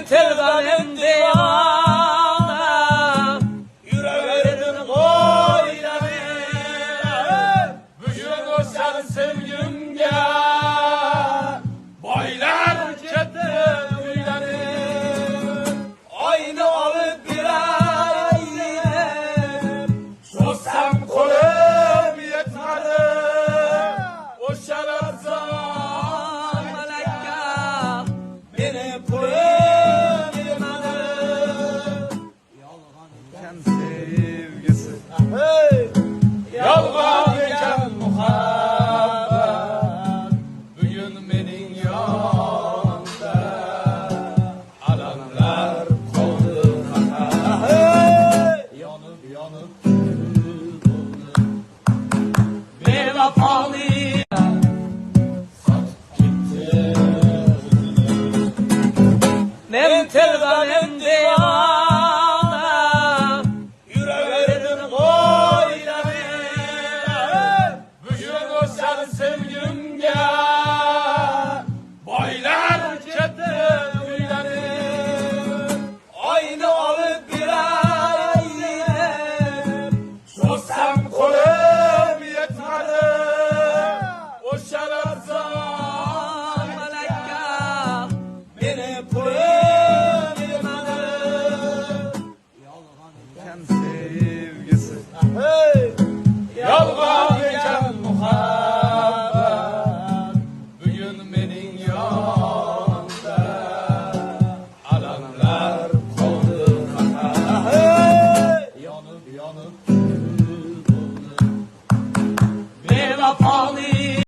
teldan hem divana yüreğimin koyları bugün o sen sevgimge baylar gitti uyları aynı alıp birer sossam kolum yetmedi o şerefsizan melekka beni koyum yemedi yalgan iken sevgisi yalgan iken muhabbet bugün menin yanımda alanlar koldu kaka yanıp yanıp kül oldu bevafalı hem teldan hem divana yüreğimin koyları bugün o sen sevgimge